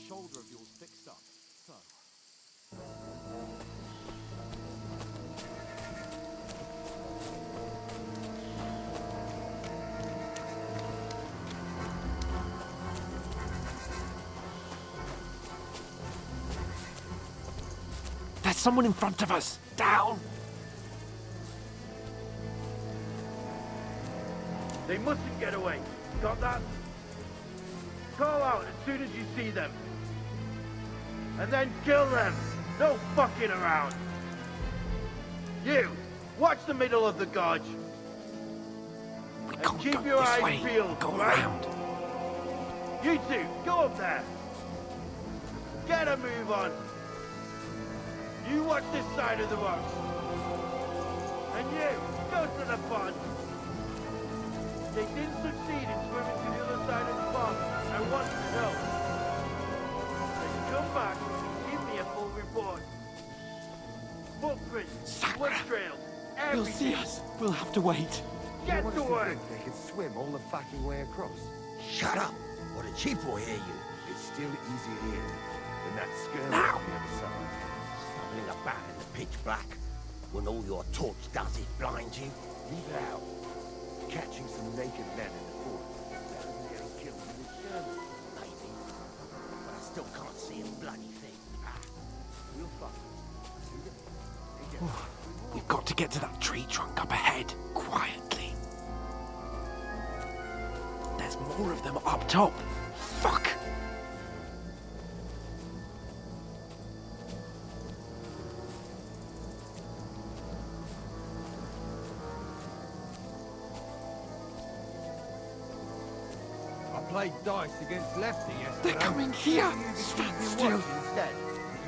shoulder of yours fixed up. So. There's someone in front of us! Down! They mustn't get away. Got that? Call out as soon as you see them. And then kill them. No fucking around. You, watch the middle of the gorge. We And can't keep go your this eyes way. peeled, Go right? around. You two, go up there. Get a move on. You watch this side of the rocks. And you, go to the pond. They didn't succeed in swimming to the other side of the pond. I want to know. Then come back and give me a full report. Footprints, blood trails, They'll see everything. us. We'll have to wait. Get to work. They can swim all the fucking way across. Shut up, or the chief will hear you. It's still easier here than that skirmish Now. on the other side. Stumbling about in the pitch black, when all your torch does is blind you. Leave it out. Catching some naked men in the forest. Better than getting killed in this skirmish. Maybe, but I still can't see a bloody thing. We'll find it. We've got to get to that tree trunk up ahead, quietly. There's more of them up top. Fuck! I played dice against Lefty yesterday. They're coming here! You Stand keep still! your watch instead.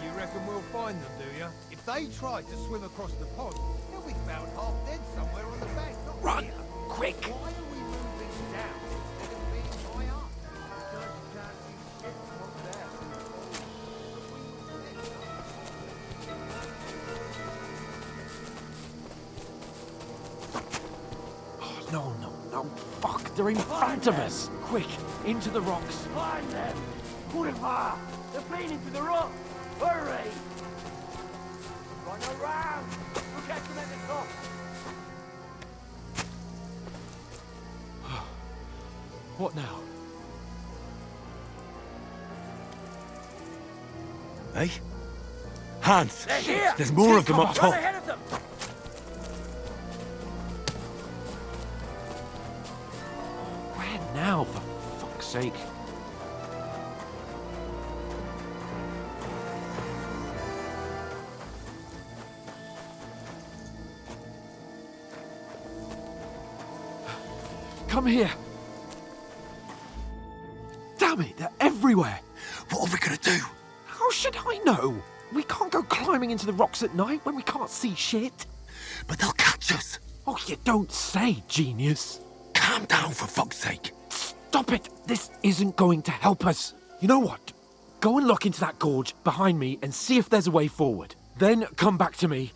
You reckon we'll find them, do you? If they try to swim across the pond, they'll be found half dead somewhere on the bank. Not Run! here. Quick! Why are we moving down instead of being high up? Because you can't see shit from up there. Oh, no. Fuck, they're in front of us! Quick, into the rocks. Find them. Put him hard. They're bleeding to the rock. Hurry. Run around. We'll catch them at the top. What now? Hey? Hans! They're here. There's more of them up Run top! ahead of them. Where now, for fuck's sake? Come here! Damn it, they're everywhere! What are we gonna do? How should I know? We can't go climbing into the rocks at night when we can't see shit. But they'll catch us! Oh, you don't say, genius. Calm down, for fuck's sake! Stop it! This isn't going to help us. You know what? Go and look into that gorge behind me and see if there's a way forward. Then come back to me.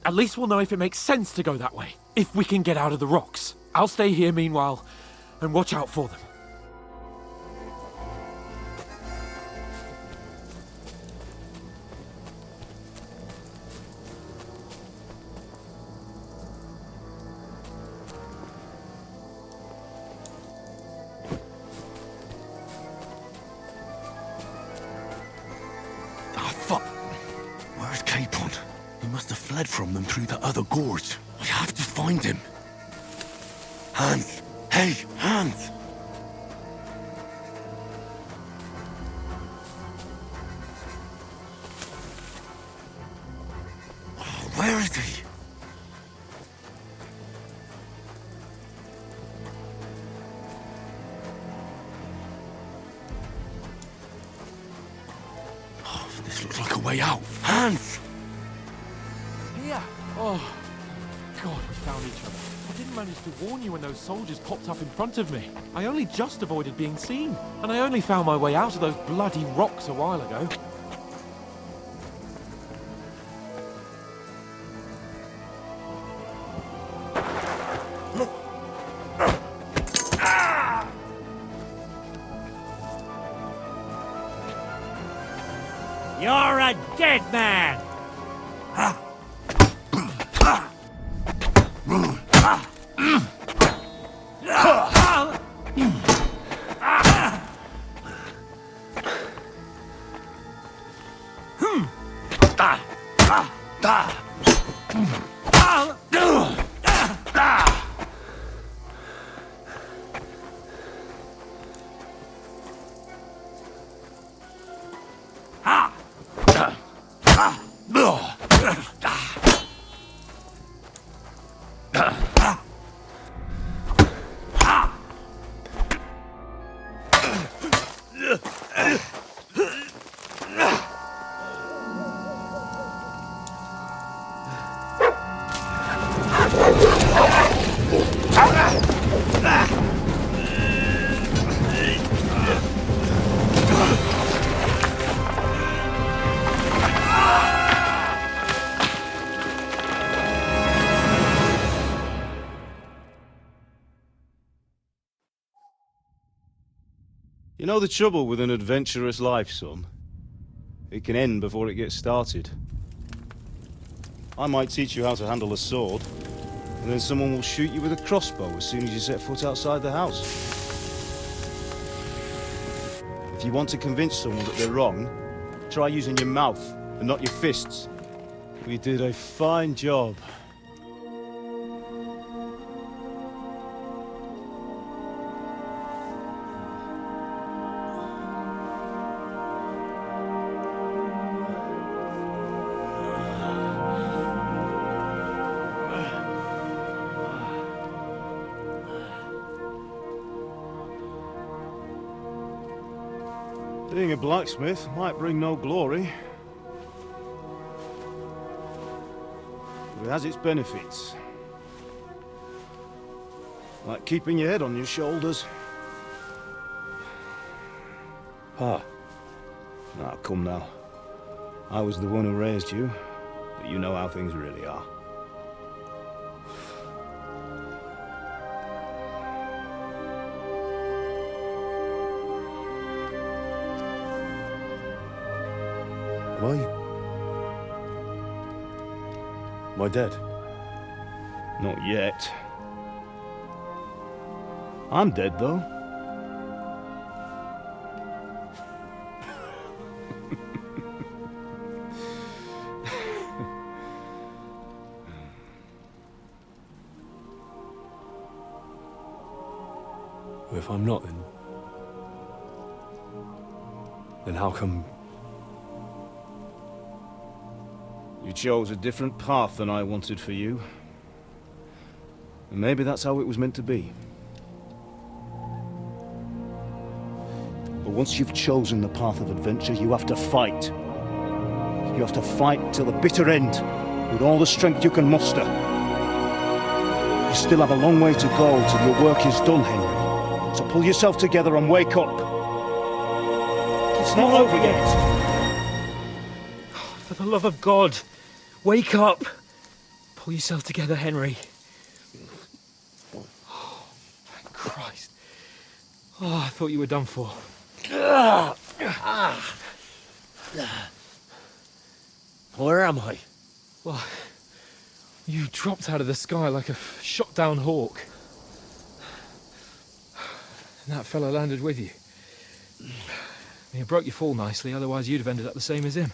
At least we'll know if it makes sense to go that way. If we can get out of the rocks. I'll stay here meanwhile and watch out for them. Ah, fuck! Where's Capon? He must have fled from them through the other gorge. I have to find him. Hans! Hey, Hans! Oh, where is he? Oh, this looks like a way out. Hans! Here! Oh, God, we found each other. I didn't manage to warn you when those soldiers popped up in front of me. I only just avoided being seen. And I only found my way out of those bloody rocks a while ago. You're a dead man! You know the trouble with an adventurous life, son? It can end before it gets started. I might teach you how to handle a sword, and then someone will shoot you with a crossbow as soon as you set foot outside the house. If you want to convince someone that they're wrong, try using your mouth and not your fists. We did a fine job. Being a blacksmith might bring no glory, but it has its benefits. Like keeping your head on your shoulders. Pa. Now, come now. I was the one who raised you, but you know how things really are. Am I dead? Not yet. I'm dead, though. Well, if I'm not, then how come... You chose a different path than I wanted for you. And maybe that's how it was meant to be. But once you've chosen the path of adventure, you have to fight. You have to fight till the bitter end, with all the strength you can muster. You still have a long way to go till your work is done, Henry. So pull yourself together and wake up. It's not over yet. For the love of God, wake up! Pull yourself together, Henry. Oh, thank Christ. Oh, I thought you were done for. Where am I? Well, you dropped out of the sky like a shot-down hawk. And that fella landed with you. You broke your fall nicely, otherwise you'd have ended up the same as him.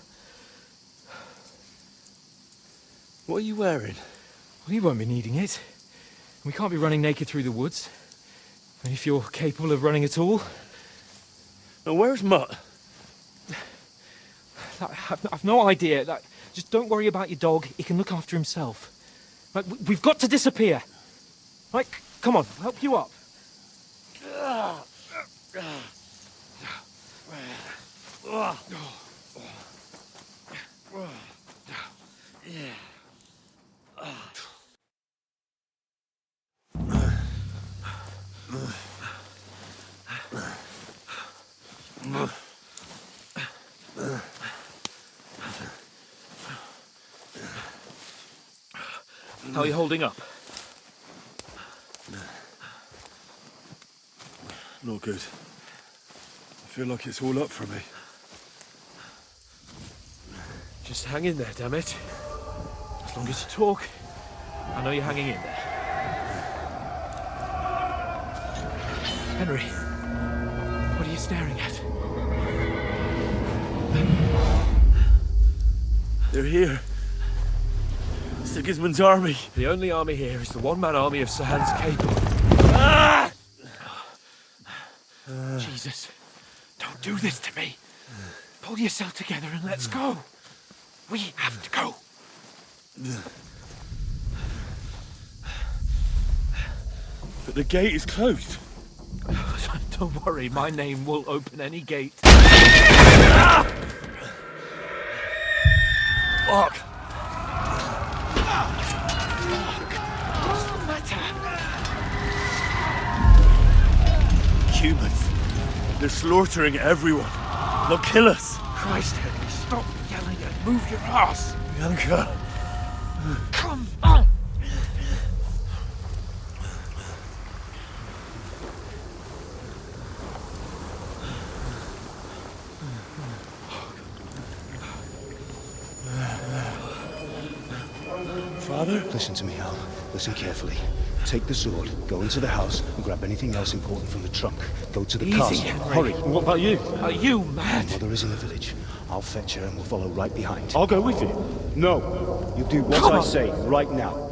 What are you wearing? Well, you won't be needing it. We can't be running naked through the woods. And if you're capable of running at all... Now, where's Mutt? I've no idea. Just don't worry about your dog. He can look after himself. Like, we've got to disappear. Right, come on, I'll help you up. How are you holding up? Not good. I feel like it's all up for me. Just hang in there, damn it. As long as you talk, I know you're hanging in there. Henry, what are you staring at? They're here. Sigismund's army. The only army here is the one-man army of Sir Hans Capel. Jesus, don't do this to me. Pull yourself together and let's go. We have to go. But the gate is closed. Don't worry, my name will open any gate. Fuck. What's the matter? Humans. They're slaughtering everyone. They'll kill us. Christ, Henry, stop yelling and move your ass. Bianca. Come on. Father? Listen to me, Al. Listen carefully. Take the sword, go into the house, and grab anything else important from the trunk. Go to the Easy, castle. Henry. Hurry. And what about you? Are you mad? Mother is in the village. I'll fetch her and we'll follow right behind. I'll go with you. No. You do what Come I on. say right now.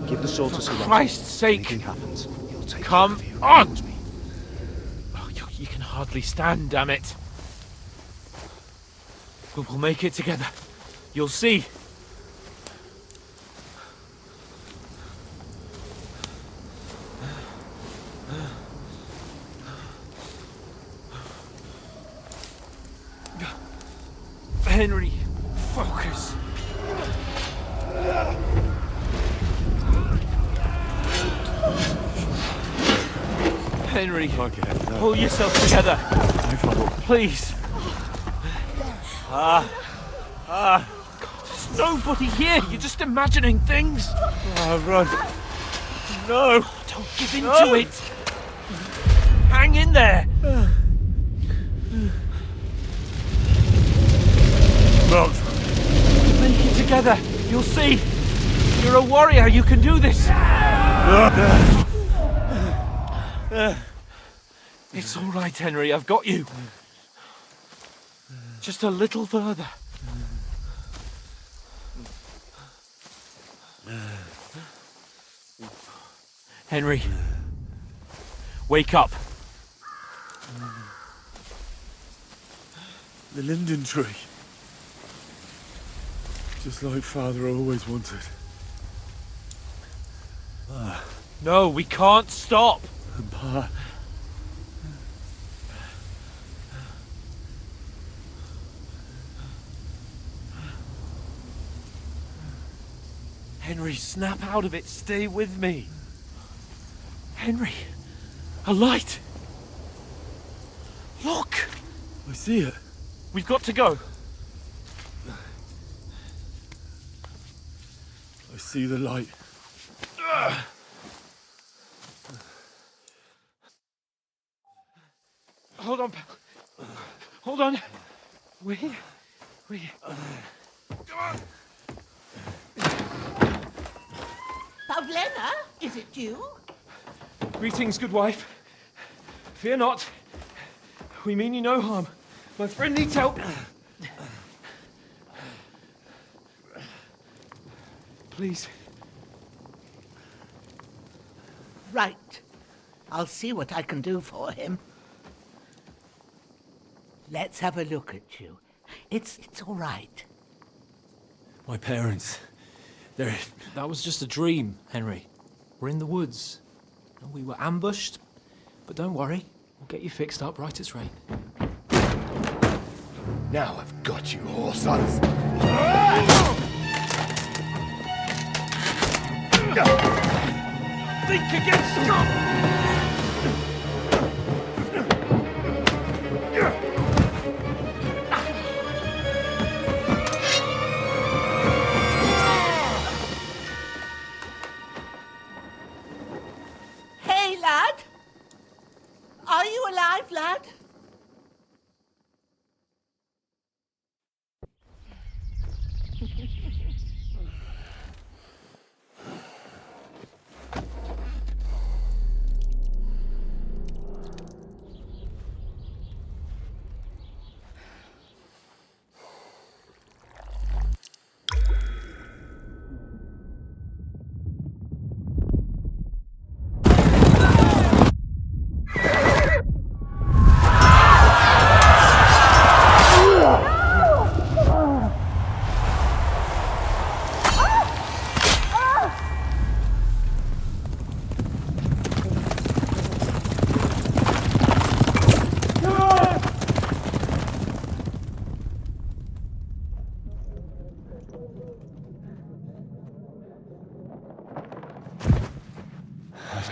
Give the sword to Sir Robert. Christ's sake. If anything happens, he'll take Come care of you. on. Promise me. Oh, you can hardly stand, damn it. We'll make it together. You'll see. Henry, focus. Henry, pull yourself together. Please. God, there's nobody here. You're just imagining things. Run. No. Don't give in to it. Hang in there. No. Make it together. You'll see. You're a warrior. You can do this. It's all right, Henry. I've got you. Just a little further. Henry, wake up. The linden tree. Just like Father always wanted. No, we can't stop. And Pa. Henry, snap out of it. Stay with me. Henry, a light. Look. I see it. We've got to go. I see the light. Hold on, pal. Hold on. We're here. Come on. Pavlena, is it you? Greetings, good wife. Fear not. We mean you no harm. My friend needs help. Please. Right. I'll see what I can do for him. Let's have a look at you. It's all right. My parents. They're... That was just a dream, Henry. We're in the woods. We were ambushed, but don't worry. We'll get you fixed up right as rain. Now I've got you, whore sons. Think again, Scott! Hey, lad! Are you alive, lad?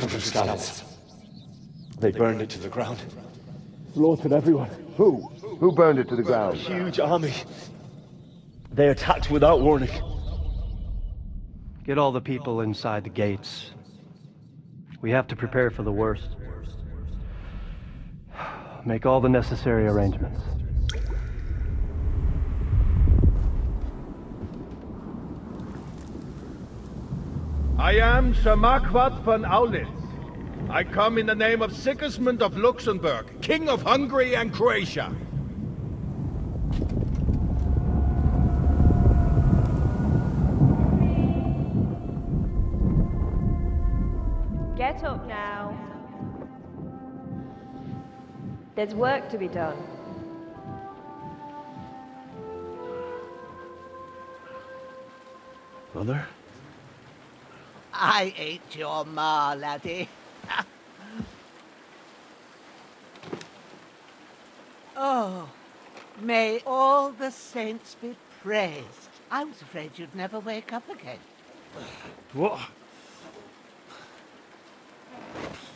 100 scallops. They burned it to the ground. Slaughtered everyone. Who? Who burned it to the ground? Huge army. They attacked without warning. Get all the people inside the gates. We have to prepare for the worst. Make all the necessary arrangements. I am Sir Marquardt von Aulitz. I come in the name of Sigismund of Luxembourg, King of Hungary and Croatia. Get up now. There's work to be done. Mother? I ain't your ma, laddie. Oh, may all the saints be praised. I was afraid you'd never wake up again. What?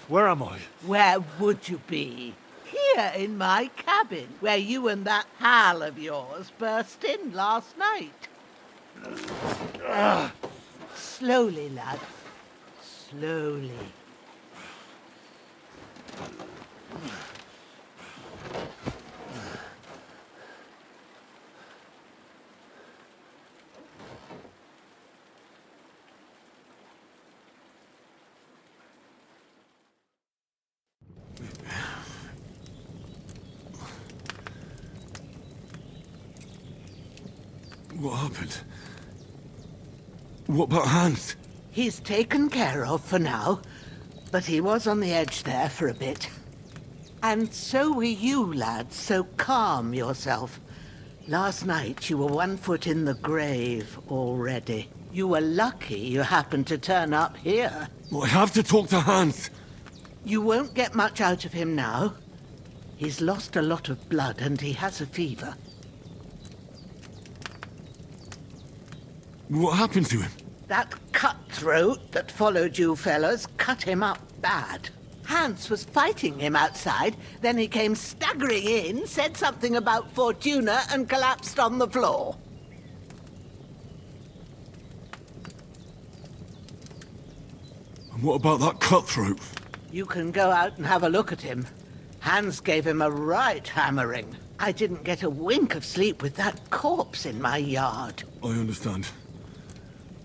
Where am I? Where would you be? Here in my cabin, where you and that pal of yours burst in last night. Slowly, lad. Slowly. What happened? What about Hans? He's taken care of for now, but he was on the edge there for a bit. And so were you, lad, so calm yourself. Last night you were 1 foot in the grave already. You were lucky you happened to turn up here. Well, I have to talk to Hans. You won't get much out of him now. He's lost a lot of blood and he has a fever. What happened to him? That cutthroat that followed you fellas cut him up bad. Hans was fighting him outside, then he came staggering in, said something about Fortuna, and collapsed on the floor. And what about that cutthroat? You can go out and have a look at him. Hans gave him a right hammering. I didn't get a wink of sleep with that corpse in my yard. I understand.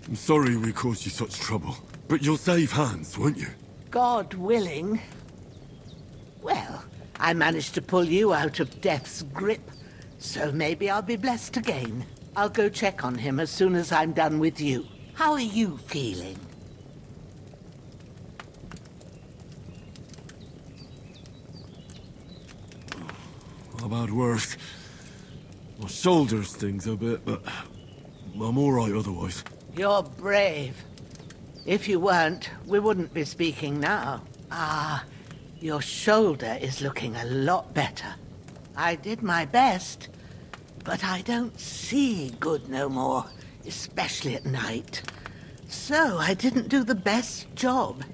I'm sorry we caused you such trouble. But you'll save Hans, won't you? God willing. Well, I managed to pull you out of death's grip, so maybe I'll be blessed again. I'll go check on him as soon as I'm done with you. How are you feeling? I've had worse. My shoulder stings a bit, but I'm all right otherwise. You're brave. If you weren't, we wouldn't be speaking now. Ah, your shoulder is looking a lot better. I did my best, but I don't see good no more, especially at night. So I didn't do the best job.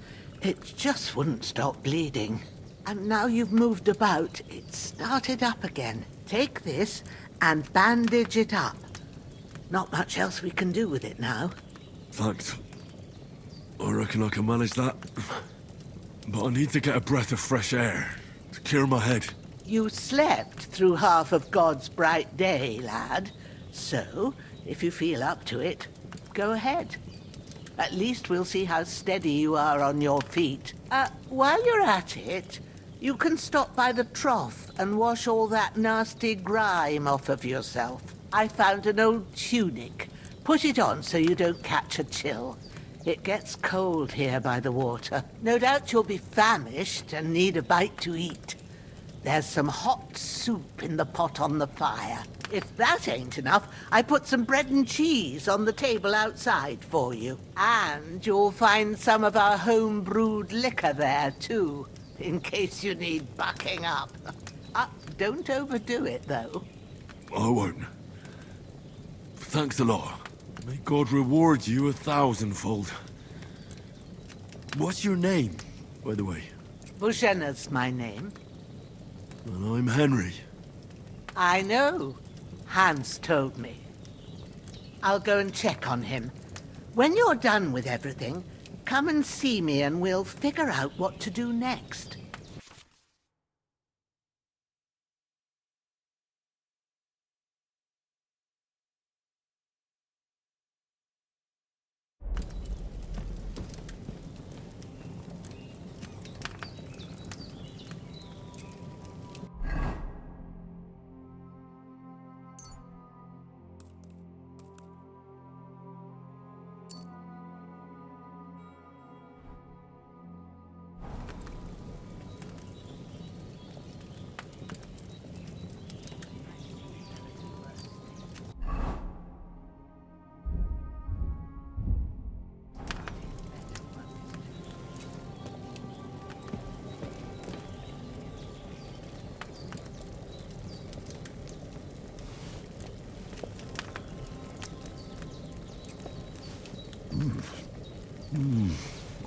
It just wouldn't stop bleeding. And now you've moved about, it started up again. Take this and bandage it up. Not much else we can do with it now. Thanks. I reckon I can manage that. But I need to get a breath of fresh air to clear my head. You slept through half of God's bright day, lad. So, if you feel up to it, go ahead. At least we'll see how steady you are on your feet. While you're at it, you can stop by the trough and wash all that nasty grime off of yourself. I found an old tunic. Put it on so you don't catch a chill. It gets cold here by the water. No doubt you'll be famished and need a bite to eat. There's some hot soup in the pot on the fire. If that ain't enough, I put some bread and cheese on the table outside for you. And you'll find some of our home-brewed liquor there, too, in case you need bucking up. Don't overdo it, though. I won't. Thanks a lot. May God reward you 1,000-fold. What's your name? By the way, Bushena's my name. and I'm Henry. I know. Hans told me. I'll go and check on him. When you're done with everything, come and see me and we'll figure out what to do next.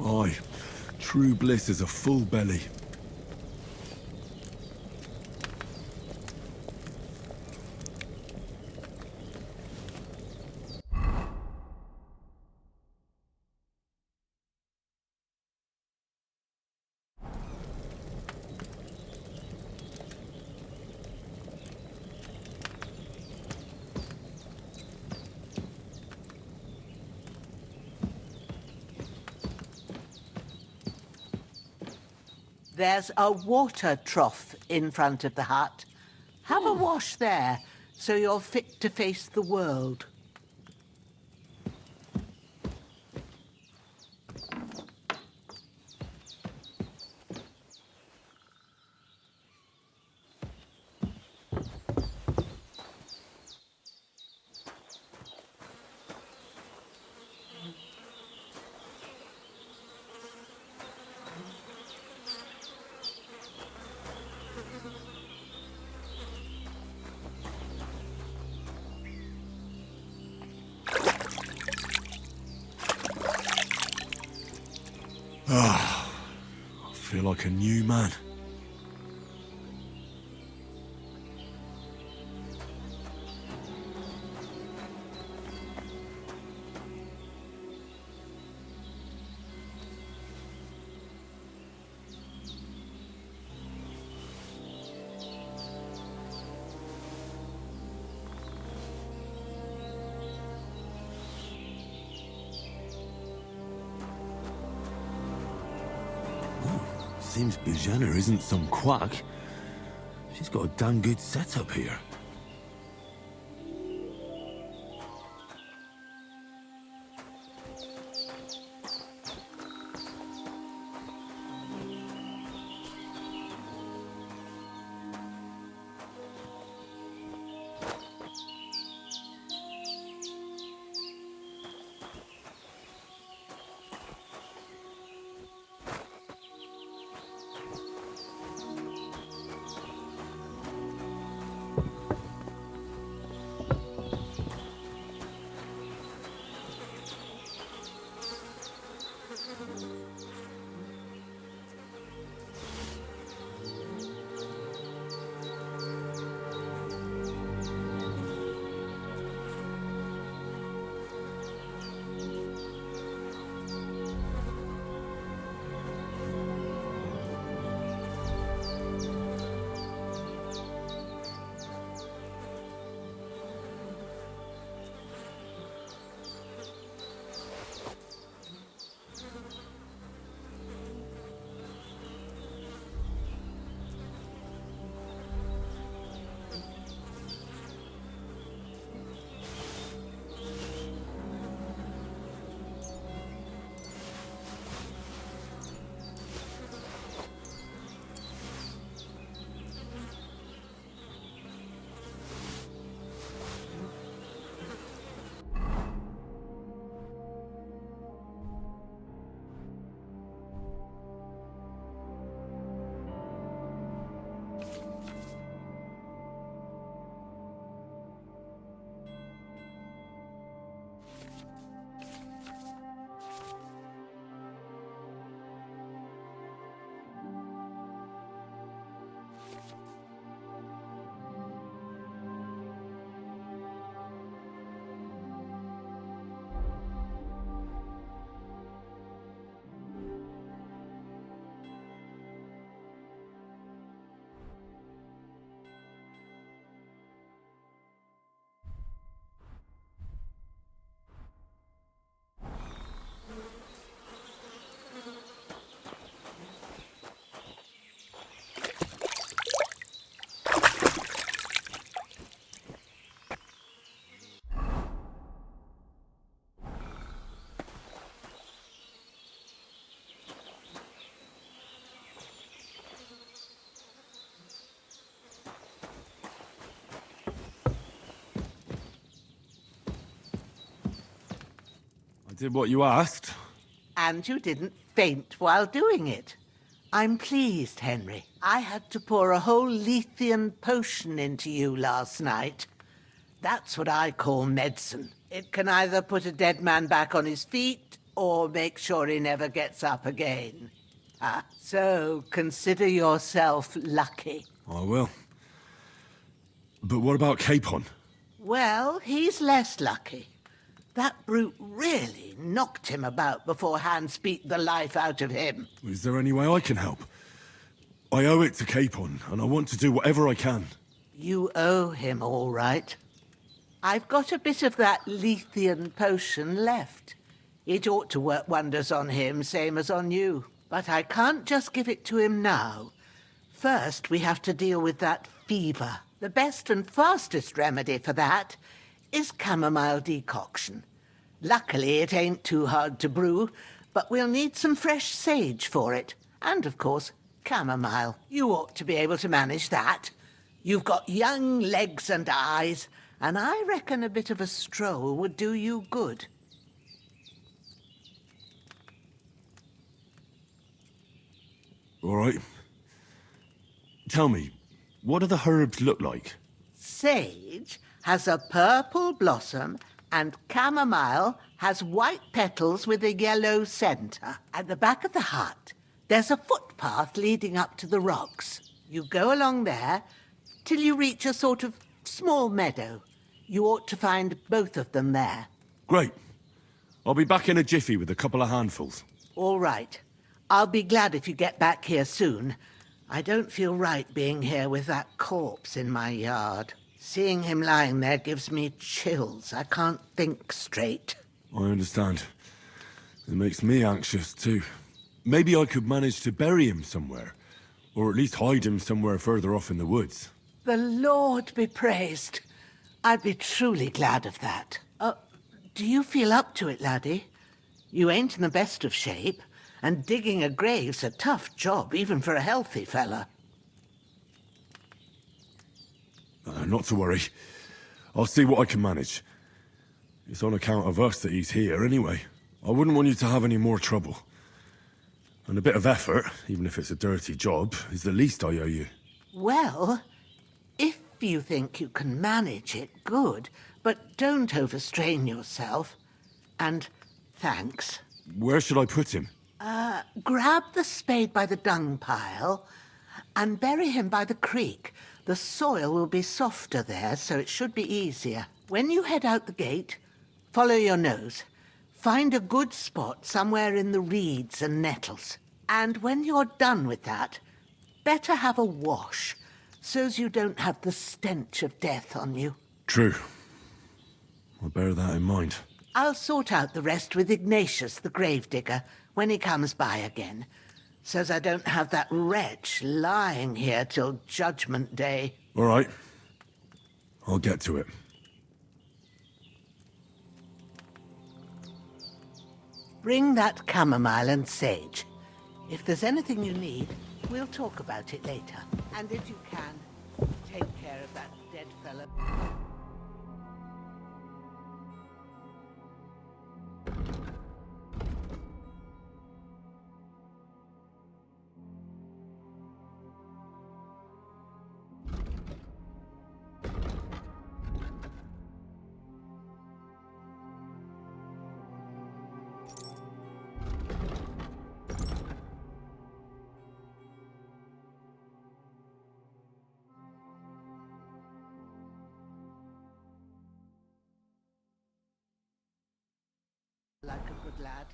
Aye, true bliss is a full belly. There's a water trough in front of the hut. Have a wash there, so you're fit to face the world. I feel like a new man. Seems Bijana isn't some quack. She's got a damn good setup here. did what you asked. And you didn't faint while doing it. I'm pleased, Henry. I had to pour a whole Lethean potion into you last night. That's what I call medicine. It can either put a dead man back on his feet or make sure he never gets up again. So consider yourself lucky. I will. But what about Capon? Well, he's less lucky. That brute really knocked him about before Hans beat the life out of him. Is there any way I can help? I owe it to Capon, and I want to do whatever I can. You owe him, all right. I've got a bit of that Lethean potion left. It ought to work wonders on him, same as on you. But I can't just give it to him now. First, we have to deal with that fever. The best and fastest remedy for that is chamomile decoction. Luckily, it ain't too hard to brew, but we'll need some fresh sage for it. And, of course, chamomile. You ought to be able to manage that. You've got young legs and eyes, and I reckon a bit of a stroll would do you good. All right. Tell me, what do the herbs look like? Sage has a purple blossom, and chamomile has white petals with a yellow centre. At the back of the hut, there's a footpath leading up to the rocks. You go along there till you reach a sort of small meadow. You ought to find both of them there. Great. I'll be back in a jiffy with a couple of handfuls. All right. I'll be glad if you get back here soon. I don't feel right being here with that corpse in my yard. Seeing him lying there gives me chills. I can't think straight. I understand. It makes me anxious, too. Maybe I could manage to bury him somewhere. Or at least hide him somewhere further off in the woods. The Lord be praised. I'd be truly glad of that. Do you feel up to it, laddie? You ain't in the best of shape, and digging a grave's a tough job, even for a healthy fella. Not to worry. I'll see what I can manage. It's on account of us that he's here, anyway. I wouldn't want you to have any more trouble. And a bit of effort, even if it's a dirty job, is the least I owe you. Well, if you think you can manage it, good. But don't overstrain yourself. And thanks. Where should I put him? Grab the spade by the dung pile and bury him by the creek. The soil will be softer there, so it should be easier. When you head out the gate, follow your nose. Find a good spot somewhere in the reeds and nettles. And when you're done with that, better have a wash, so's you don't have the stench of death on you. True. I'll bear that in mind. I'll sort out the rest with Ignatius, the gravedigger, when he comes by again, so's I don't have that wretch lying here till Judgment Day. All right. I'll get to it. Bring that chamomile and sage. If there's anything you need, we'll talk about it later. And if you can, take care of that dead fella. Like a good lad.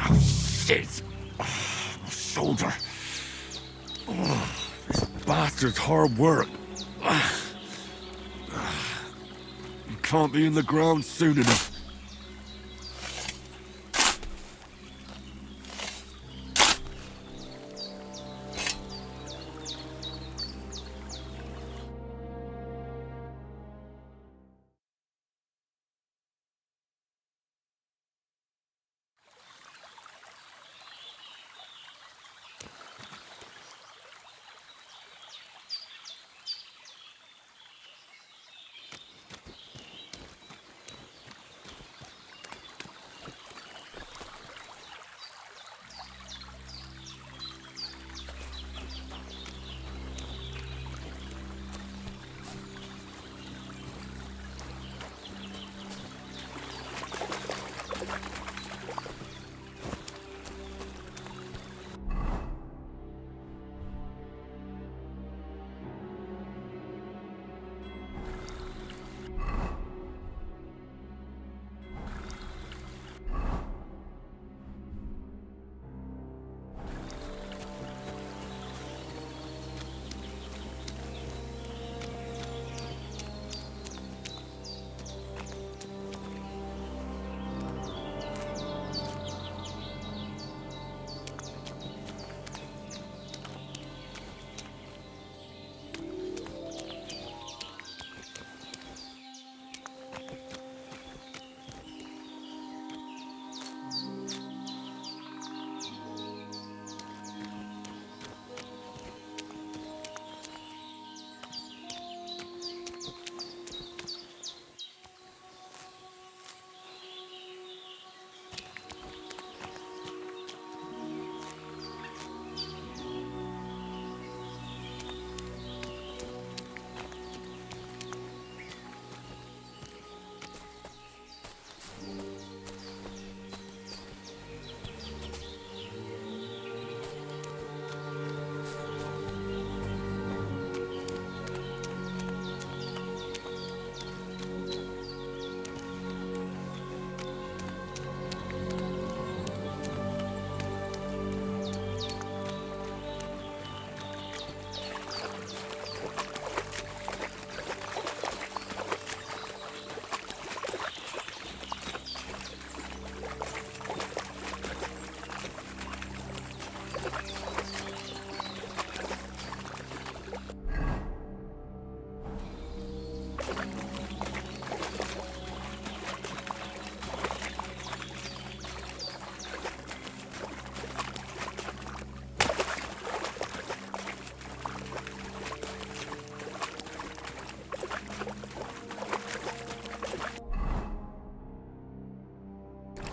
Oh, shit! My shoulder. Oh, this bastard's hard work. You can't be in the ground soon enough.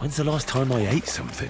When's the last time I ate something?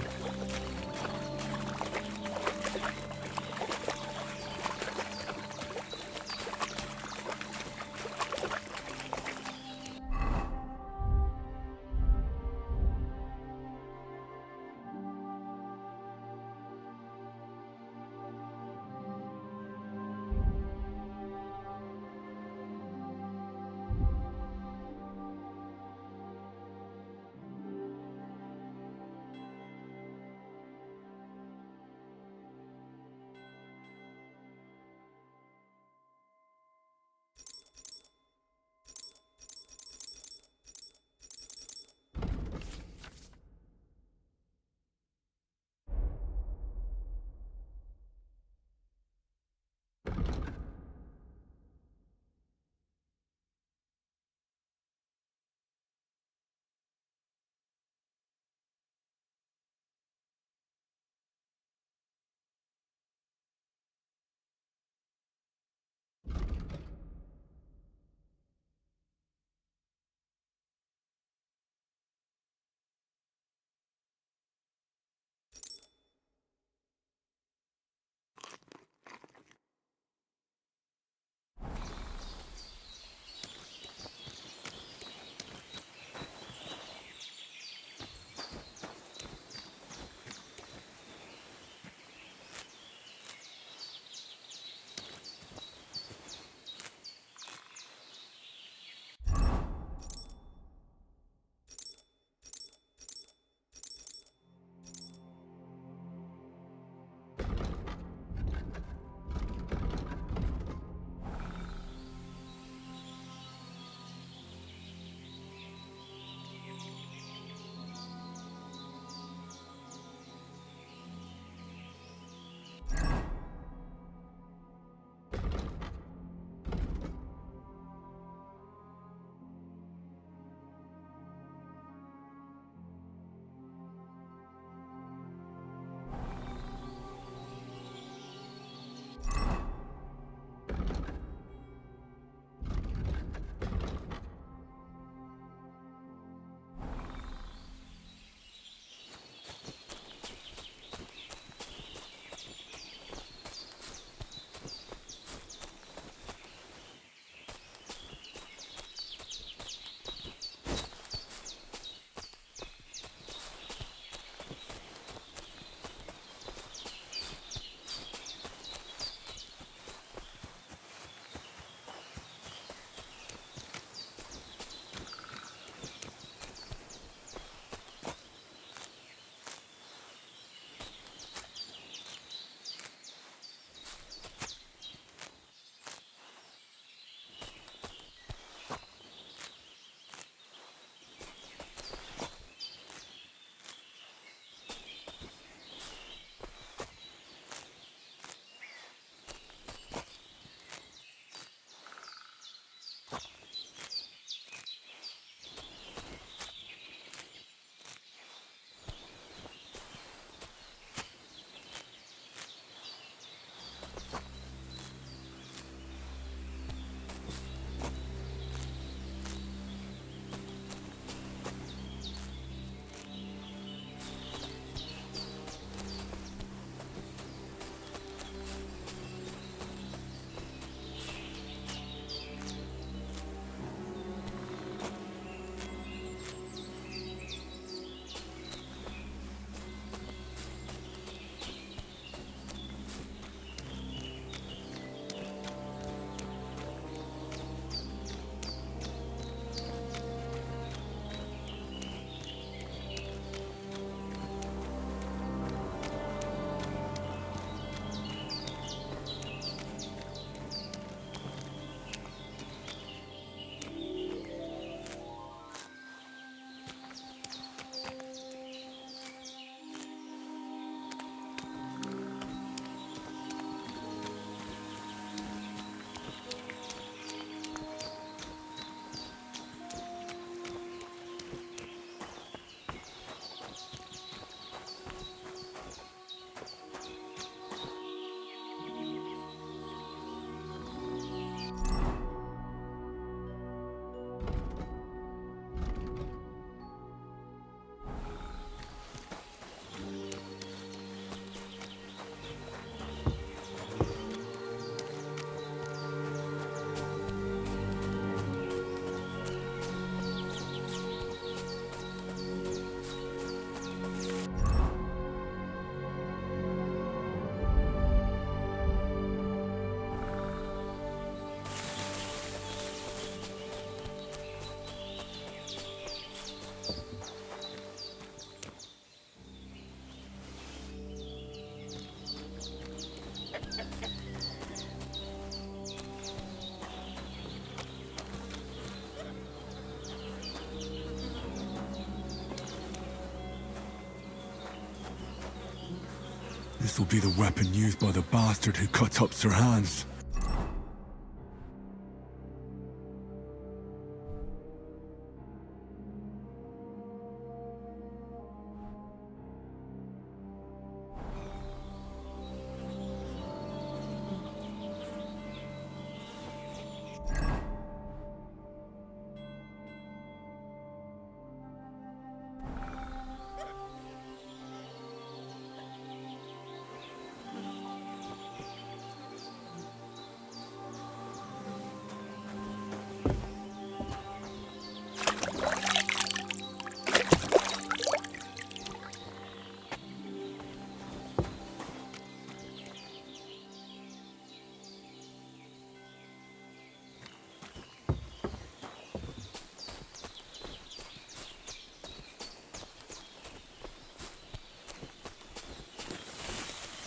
This will be the weapon used by the bastard who cut up Sir Hans.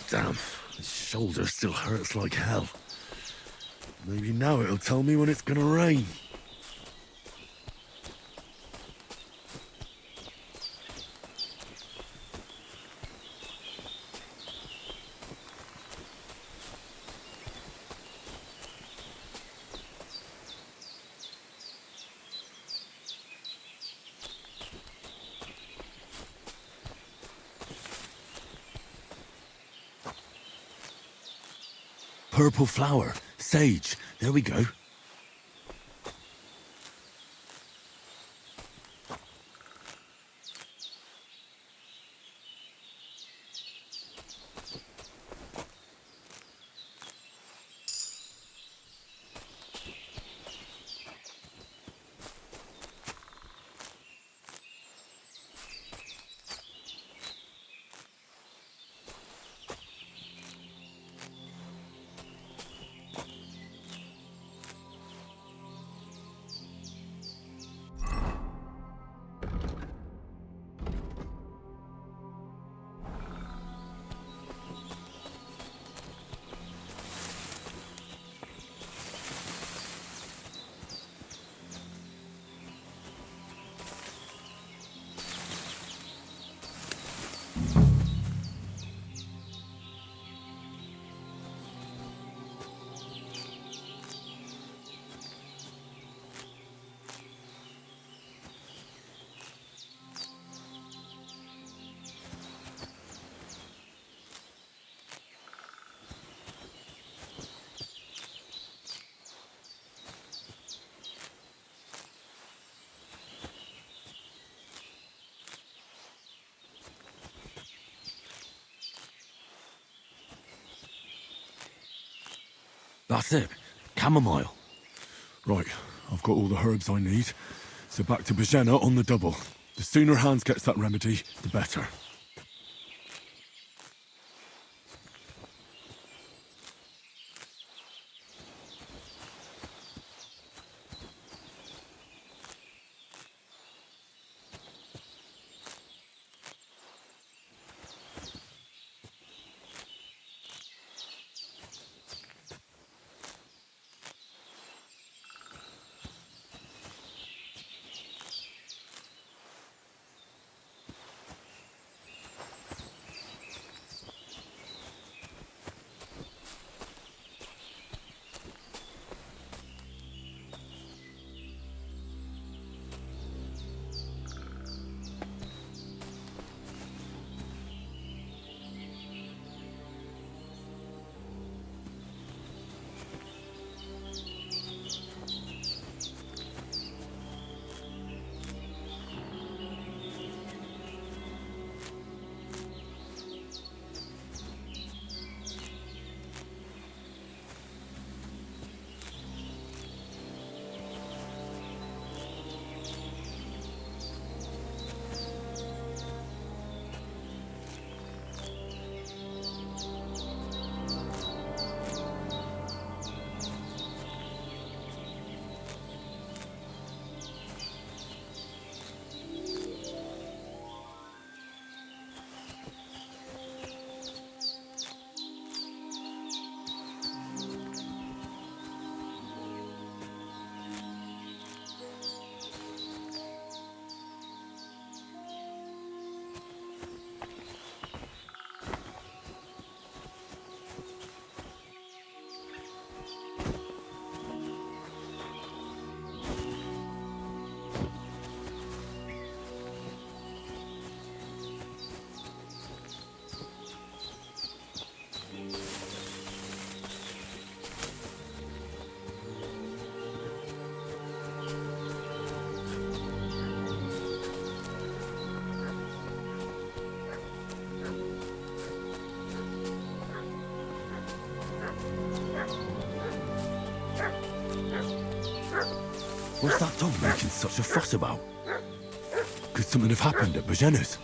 Damn, his shoulder still hurts like hell. Maybe now it'll tell me when it's gonna rain. Purple flower, sage, there we go. That's it. Chamomile. Right, I've got all the herbs I need. So back to Bajena on the double. The sooner Hans gets that remedy, the better. What's that dog making such a fuss about? Could something have happened at Bajena's?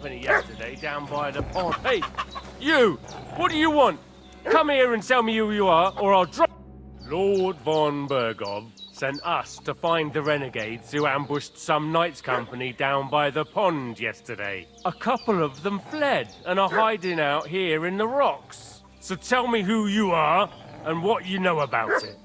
Yesterday down by the pond. Hey, you! What do you want? Come here and tell me who you are, or I'll drop. Lord von Bergov sent us to find the renegades who ambushed some knights' company down by the pond yesterday. A couple of them fled and are hiding out here in the rocks. So tell me who you are and what you know about it.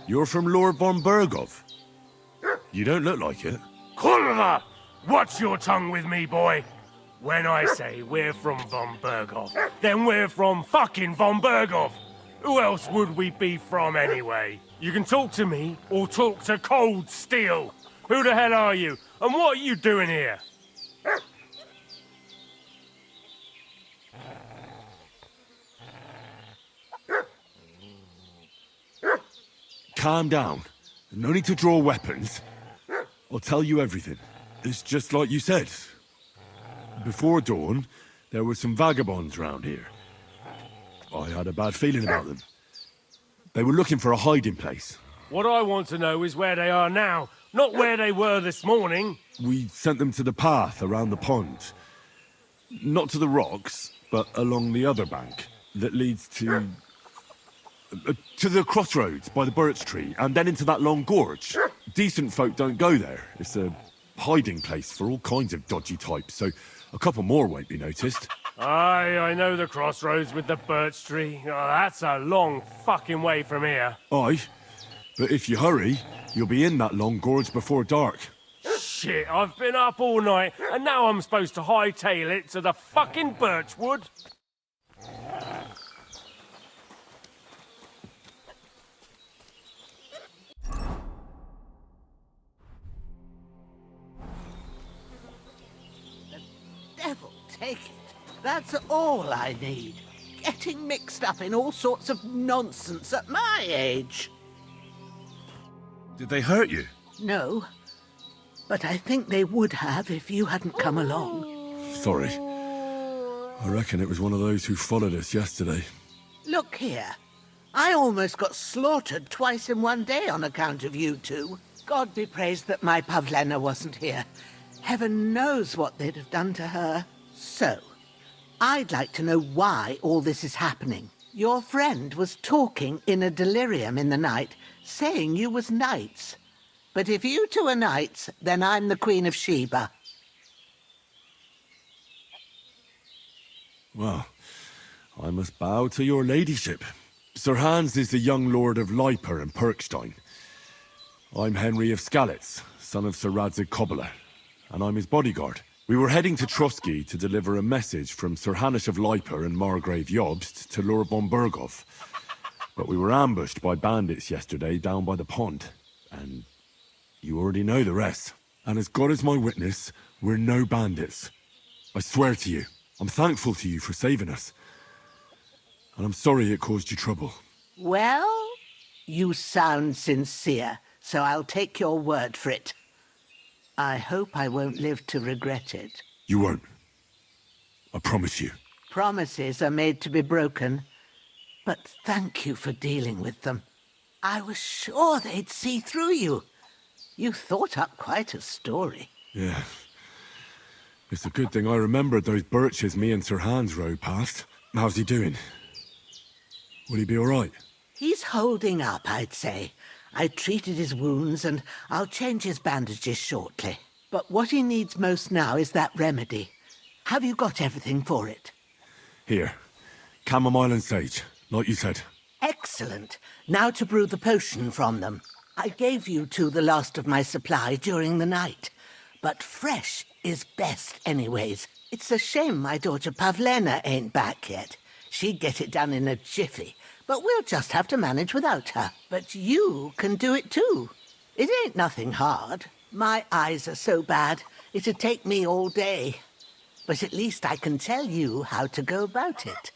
You're from Lord von Bergov? You don't look like it. Kulva! Watch your tongue with me, boy. When I say we're from von Bergov, then we're from fucking von Bergov. Who else would we be from anyway? You can talk to me or talk to cold steel. Who the hell are you? And what are you doing here? Calm down. No need to draw weapons. I'll tell you everything. It's just like you said. Before dawn, there were some vagabonds round here. I had a bad feeling about them. They were looking for a hiding place. What I want to know is where they are now, not where they were this morning. We sent them to the path around the pond. Not to the rocks, but along the other bank that leads to the crossroads by the birch tree, and then into that long gorge. Decent folk don't go there. It's a hiding place for all kinds of dodgy types, so a couple more won't be noticed. Aye, I know the crossroads with the birch tree. Oh, that's a long fucking way from here. Aye, but if you hurry, you'll be in that long gorge before dark. Shit, I've been up all night, and now I'm supposed to hightail it to the fucking birchwood? Devil take it. That's all I need. Getting mixed up in all sorts of nonsense at my age. Did they hurt you? No, but I think they would have if you hadn't come along. Sorry. I reckon it was one of those who followed us yesterday. Look here. I almost got slaughtered twice in one day on account of you two. God be praised that my Pavlena wasn't here. Heaven knows what they'd have done to her. So, I'd like to know why all this is happening. Your friend was talking in a delirium in the night, saying you was knights. But if you two are knights, then I'm the Queen of Sheba. Well, I must bow to your ladyship. Sir Hans is the young lord of Leiper and Perkstein. I'm Henry of Skalitz, son of Sir Radzig Kobyla, and I'm his bodyguard. We were heading to Trotsky to deliver a message from Sir Hanish of Leiper and Margrave Jobst to Lord von Bergov. But we were ambushed by bandits yesterday down by the pond, and you already know the rest. And as God is my witness, we're no bandits. I swear to you, I'm thankful to you for saving us. And I'm sorry it caused you trouble. Well, you sound sincere, so I'll take your word for it. I hope I won't live to regret it. You won't. I promise you. Promises are made to be broken, but thank you for dealing with them. I was sure they'd see through you. You thought up quite a story. Yeah. It's a good thing I remembered those birches me and Sir Hans rode past. How's he doing? Will he be all right? He's holding up, I'd say. I treated his wounds, and I'll change his bandages shortly. But what he needs most now is that remedy. Have you got everything for it? Here. Chamomile and sage, like you said. Excellent. Now to brew the potion from them. I gave you two the last of my supply during the night. But fresh is best anyways. It's a shame my daughter Pavlena ain't back yet. She'd get it done in a jiffy. But we'll just have to manage without her. But you can do it too. It ain't nothing hard. My eyes are so bad, it'd take me all day. but at least I can tell you how to go about it.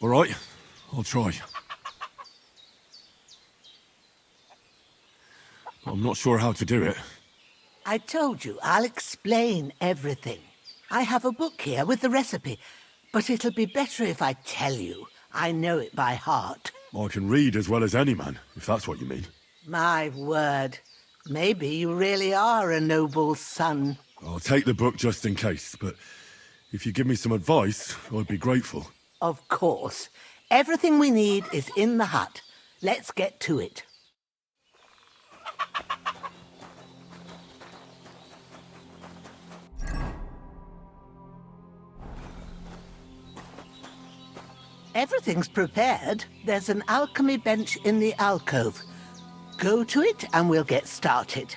All right, I'll try. I'm not sure how to do it. I told you, I'll explain everything. I have a book here with the recipe, but it'll be better if I tell you. I know it by heart. I can read as well as any man, if that's what you mean. My word. Maybe you really are a noble son. I'll take the book just in case, but if you give me some advice, I'd be grateful. Of course. Everything we need is in the hut. Let's get to it. Everything's prepared. There's an alchemy bench in the alcove. Go to it and we'll get started.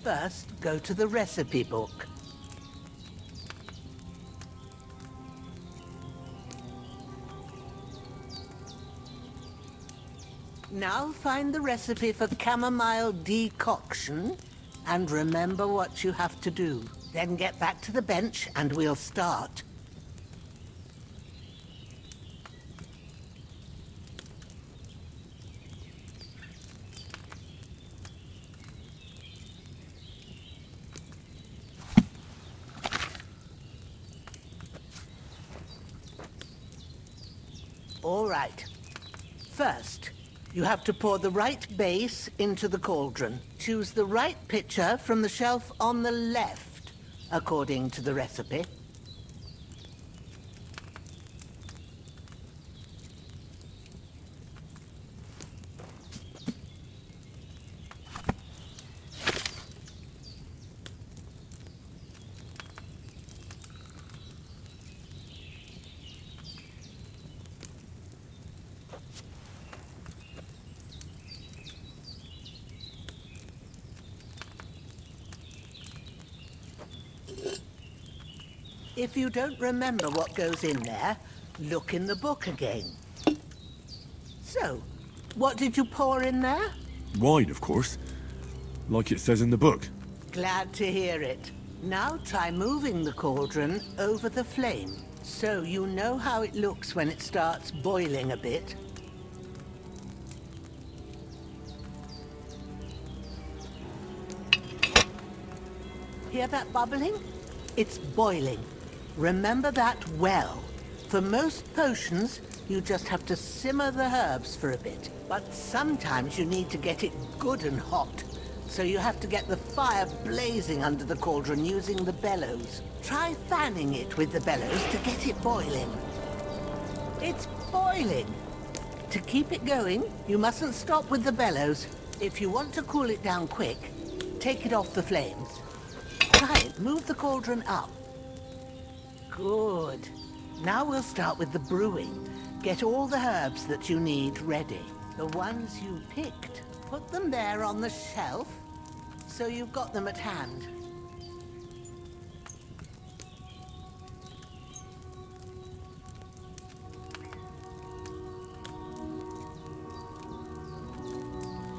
First, go to the recipe book. Now find the recipe for chamomile decoction and remember what you have to do. Then get back to the bench and we'll start. All right. First, you have to pour the right base into the cauldron. Choose the right pitcher from the shelf on the left, according to the recipe. If you don't remember what goes in there, look in the book again. So, what did you pour in there? Wine, of course. Like it says in the book. Glad to hear it. Now try moving the cauldron over the flame, so you know how it looks when it starts boiling a bit. Hear that bubbling? It's boiling. Remember that well. For most potions, you just have to simmer the herbs for a bit. But sometimes you need to get it good and hot. So you have to get the fire blazing under the cauldron using the bellows. Try fanning it with the bellows to get it boiling. It's boiling. To keep it going, you mustn't stop with the bellows. If you want to cool it down quick, take it off the flames. Try it. Move the cauldron up. Good. Now we'll start with the brewing. Get all the herbs that you need ready. The ones you picked. Put them there on the shelf, so you've got them at hand.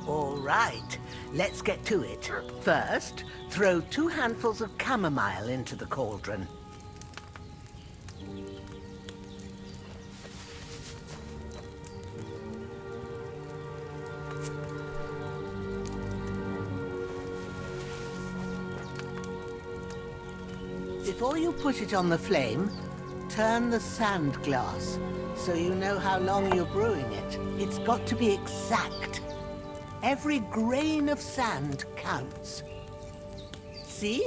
All right, let's get to it. First, throw 2 handfuls of chamomile into the cauldron. Before you put it on the flame, turn the sand glass so you know how long you're brewing it. It's got to be exact. Every grain of sand counts. See?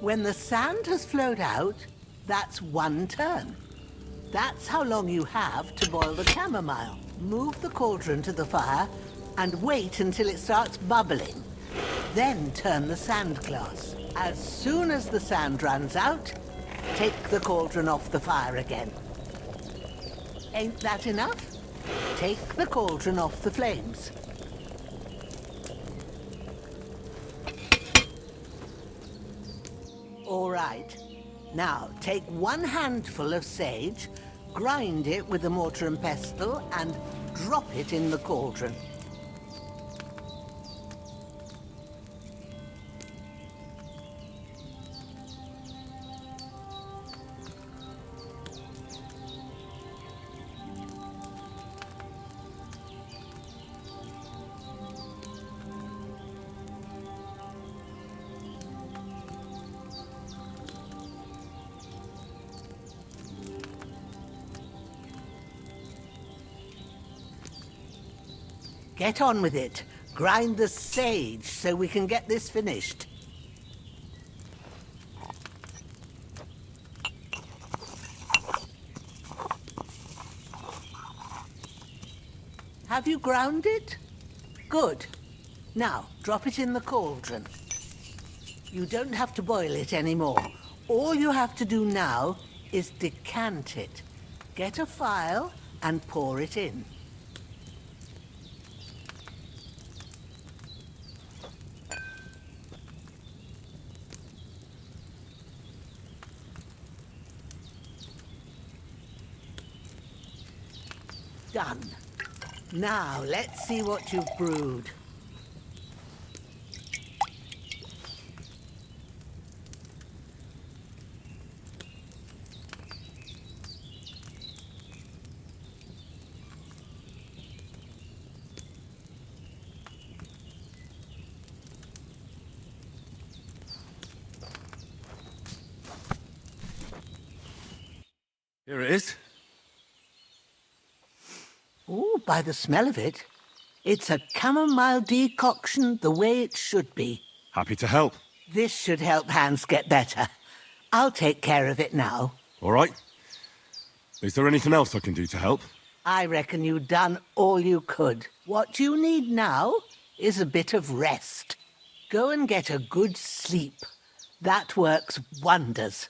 When the sand has flowed out, that's 1 turn. That's how long you have to boil the chamomile. Move the cauldron to the fire and wait until it starts bubbling. Then turn the sand glass. As soon as the sand runs out, take the cauldron off the fire again. Ain't that enough? Take the cauldron off the flames. All right. Now, take 1 handful of sage, Grind it with a mortar and pestle and drop it in the cauldron. Get on with it. Grind the sage so we can get this finished. Have you ground it? Good. Now, drop it in the cauldron. You don't have to boil it anymore. All you have to do now is decant it. Get a phial and pour it in. Done. Now, let's see what you've brewed. Here it is. Ooh, by the smell of it, it's a chamomile decoction the way it should be. Happy to help. This should help Hans get better. I'll take care of it now. All right. Is there anything else I can do to help? I reckon you've done all you could. What you need now is a bit of rest. Go and get a good sleep. That works wonders.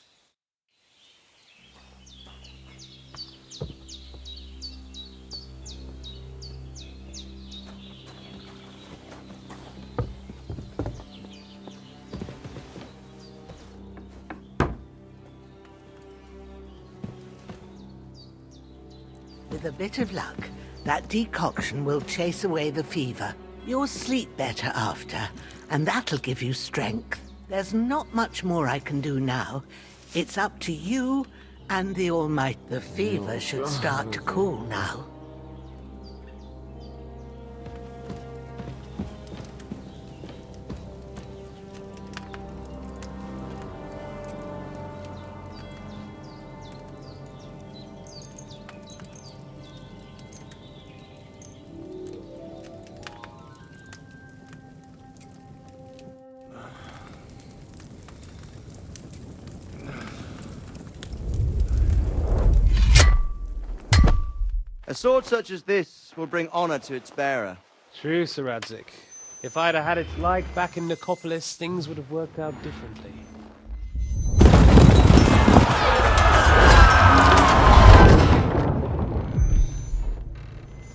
With a bit of luck, that decoction will chase away the fever. You'll sleep better after, and that'll give you strength. There's not much more I can do now. It's up to you and the Almighty. The fever should start to cool now. A sword such as this will bring honor to its bearer. True, Sir Radzik. If I'd have had its like back in Nicopolis, things would have worked out differently.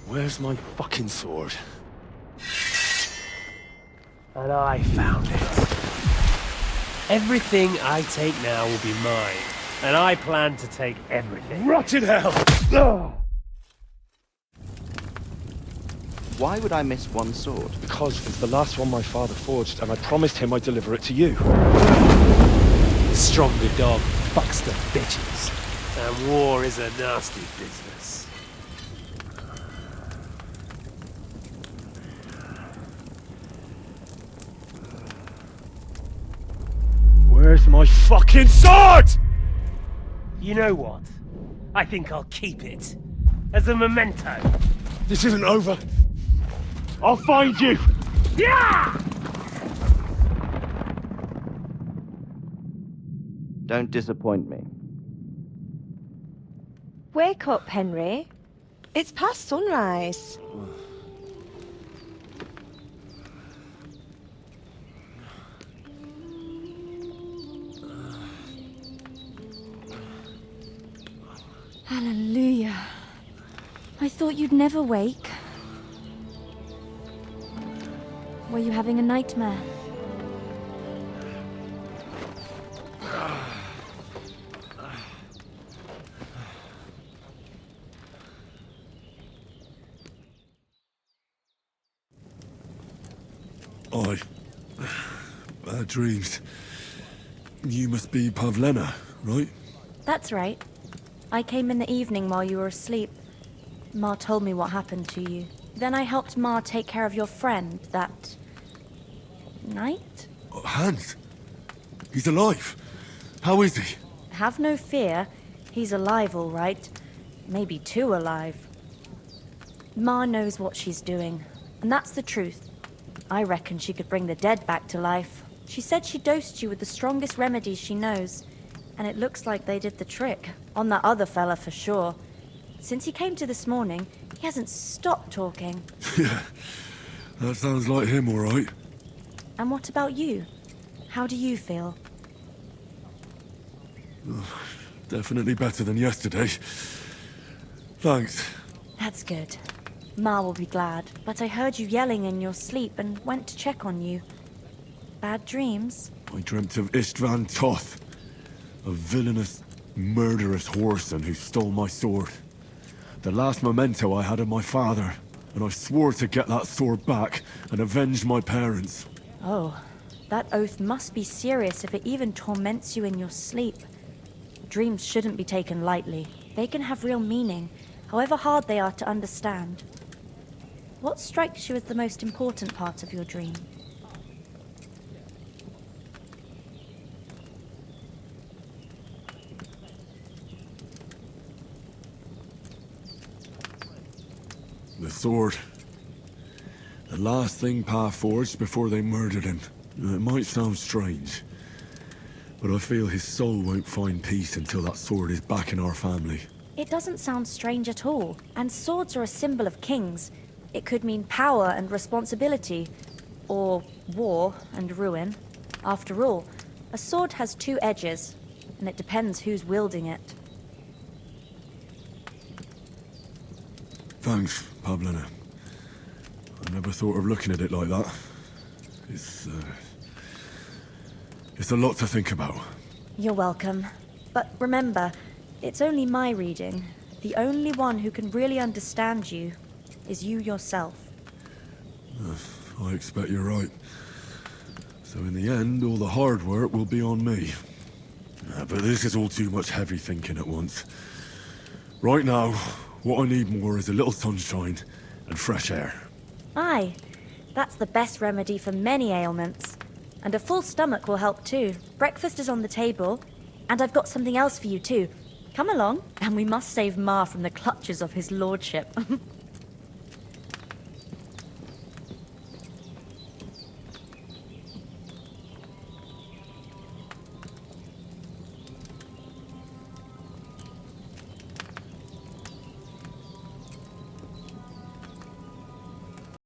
Where's my fucking sword? And I found it. Everything I take now will be mine, and I plan to take everything. Rotten hell! Ugh. Why would I miss one sword? Because it's the last one my father forged, and I promised him I'd deliver it to you. Stronger dog fucks the bitches, and war is a nasty business. Where's my fucking sword? You know what? I think I'll keep it as a memento. This isn't over. I'll find you! Yeah! Don't disappoint me. Wake up, Henry. It's past sunrise. Hallelujah. I thought you'd never wake. Were you having a nightmare? Bad dreams. You must be Pavlena, right? That's right. I came in the evening while you were asleep. Ma told me what happened to you. Then I helped Ma take care of your friend that night? Hans? He's alive. How is he? Have no fear. He's alive, all right. Maybe too alive. Ma knows what she's doing, and that's the truth. I reckon she could bring the dead back to life. She said she dosed you with the strongest remedies she knows, and it looks like they did the trick. On that other fella for sure. Since he came to this morning, he hasn't stopped talking. Yeah, that sounds like him, all right. And what about you? How do you feel? Definitely better than yesterday. Thanks. That's good. Ma will be glad, but I heard you yelling in your sleep and went to check on you. Bad dreams? I dreamt of Istvan Toth, a villainous, murderous whoreson who stole my sword. The last memento I had of my father, and I swore to get that sword back and avenge my parents. Oh, that oath must be serious if it even torments you in your sleep. Dreams shouldn't be taken lightly. They can have real meaning, however hard they are to understand. What strikes you as the most important part of your dream? The sword. The last thing Pa forged before they murdered him. It might sound strange, but I feel his soul won't find peace until that sword is back in our family. It doesn't sound strange at all, and swords are a symbol of kings. It could mean power and responsibility, or war and ruin. After all, a sword has two edges, and it depends who's wielding it. Thanks, Pavlena. I never thought of looking at it like that. It's a lot to think about. You're welcome. But remember, it's only my reading. The only one who can really understand you is you yourself. I expect you're right. So in the end, all the hard work will be on me. But this is all too much heavy thinking at once. Right now, what I need more is a little sunshine and fresh air. Aye, that's the best remedy for many ailments. And a full stomach will help too. Breakfast is on the table, and I've got something else for you too. Come along, and we must save Ma from the clutches of his lordship.